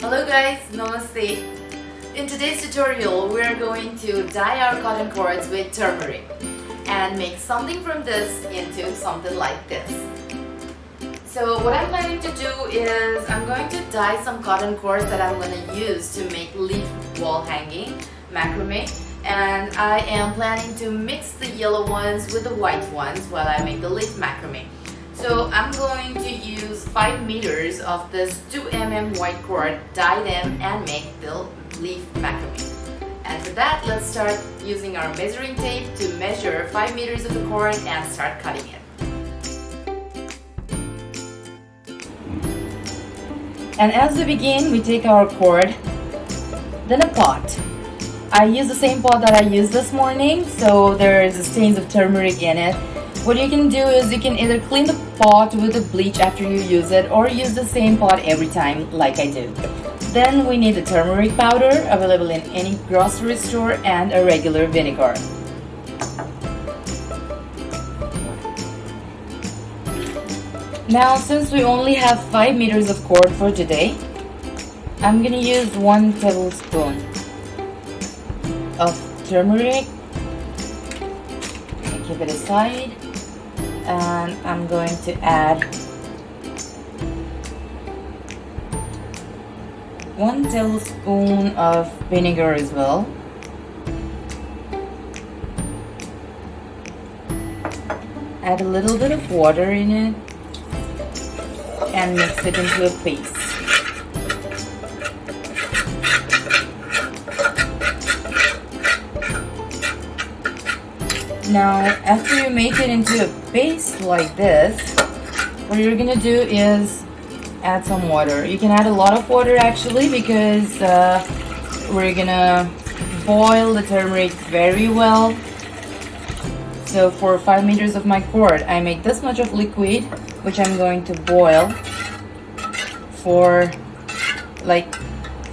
Hello guys, Namaste. In today's tutorial, we are going to dye our cotton cords with turmeric and make something from this into something like this. So what I'm planning to do is I'm going to dye some cotton cords that I'm going to use to make leaf wall hanging, macrame, and I am planning to mix the yellow ones with the white ones while I make the leaf macrame. So I'm going to use 5 meters of this 2 mm white cord, dye them and make the leaf macrame. And for that, let's start using our measuring tape to measure 5 meters of the cord and start cutting it. And as we begin, we take our cord, then a pot. I use the same pot that I used this morning, so there is stains of turmeric in it. What you can do is you can either clean the pot with the bleach after you use it or use the same pot every time like I do. Then we need the turmeric powder available in any grocery store and a regular vinegar. Now since we only have 5 meters of cord for today, I'm gonna use 1 tablespoon of turmeric. Keep it aside. And I'm going to add 1 tablespoon of vinegar as well. Add a little bit of water in it and mix it into a paste. Now, after you make it into a paste like this, what you're gonna do is add some water. You can add a lot of water actually because we're gonna boil the turmeric very well. So for 5 meters of my cord, I make this much of liquid, which I'm going to boil for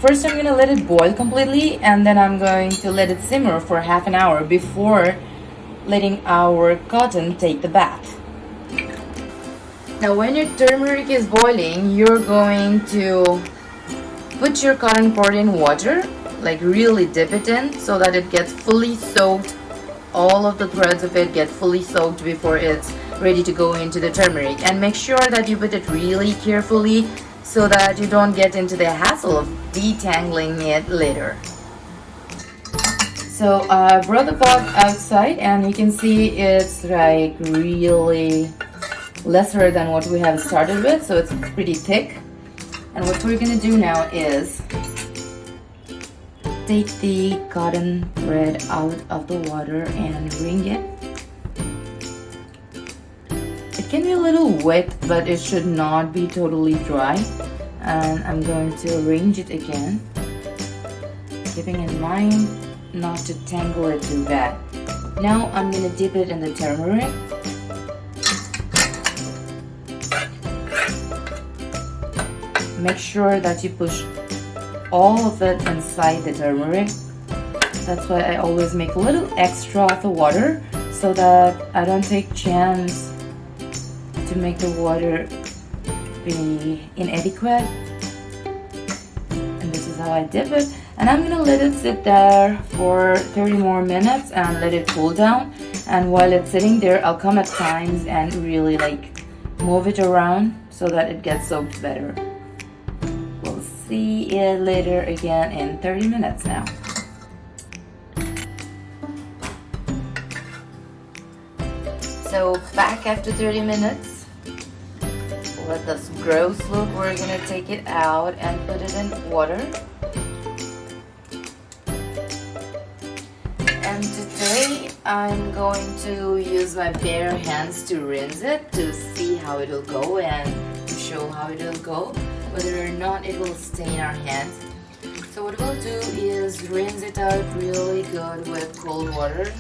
first I'm gonna let it boil completely, and then I'm going to let it simmer for half an hour before letting our cotton take the bath. Now when your turmeric is boiling, you're going to put your cotton cord in water, like really dip it in so that it gets fully soaked. All of the threads of it get fully soaked before it's ready to go into the turmeric. And make sure that you put it really carefully so that you don't get into the hassle of detangling it later. So I brought the pot outside and you can see it's like really lesser than what we have started with, so it's pretty thick. And what we're gonna do now is take the cotton thread out of the water and wring it. It can be a little wet, but it should not be totally dry. And I'm going to arrange it again, keeping in mind not to tangle it too bad. Now I'm gonna dip it in the turmeric. Make sure that you push all of it inside the turmeric. That's why I always make a little extra of the water so that I don't take chance to make the water be inadequate. And this is how I dip it. And I'm gonna let it sit there for 30 more minutes and let it cool down. And while it's sitting there, I'll come at times and really move it around so that it gets soaked better. We'll see it later again in 30 minutes now. So back after 30 minutes, with this gross look, we're gonna take it out and put it in water. And today I'm going to use my bare hands to rinse it to see how it will go and to show how it will go, whether or not it will stain our hands. So what we'll do is rinse it out really good with cold water.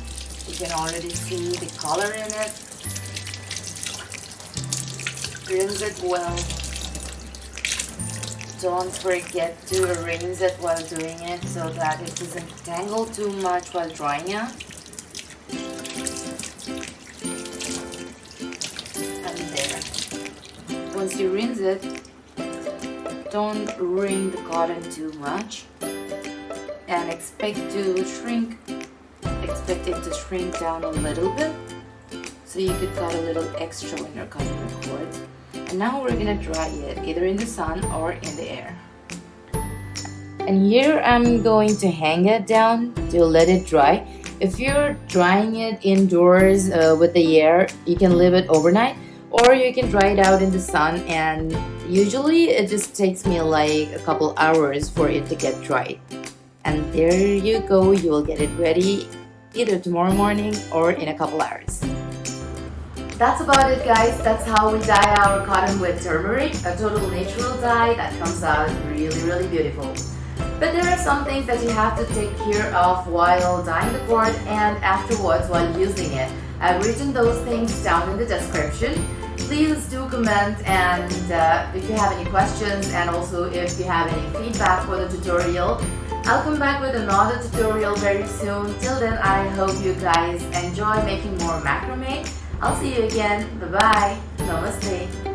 You can already see the color in it. Rinse it well. Don't forget to arrange it while doing it so that it doesn't tangle too much while drying out. And there. Once you rinse it, don't wring the cotton too much and expect it to shrink down a little bit, so you could cut a little extra when you're cutting your cords. And now we're gonna dry it either in the sun or in the air. And here I'm going to hang it down to let it dry. If you're drying it indoors with the air, you can leave it overnight, or you can dry it out in the sun, and usually it just takes me like a couple hours for it to get dried. And there you go, you will get it ready either tomorrow morning or in a couple hours. That's about it, guys. That's how we dye our cotton with turmeric, a total natural dye that comes out really beautiful. But there are some things that you have to take care of while dyeing the cord and afterwards while using it. I've written those things down in the description. Please do comment, and if you have any questions, and also if you have any feedback for the tutorial, I'll come back with another tutorial very soon. Till then, I hope you guys enjoy making more macrame. I'll see you again. Bye bye. Namaste.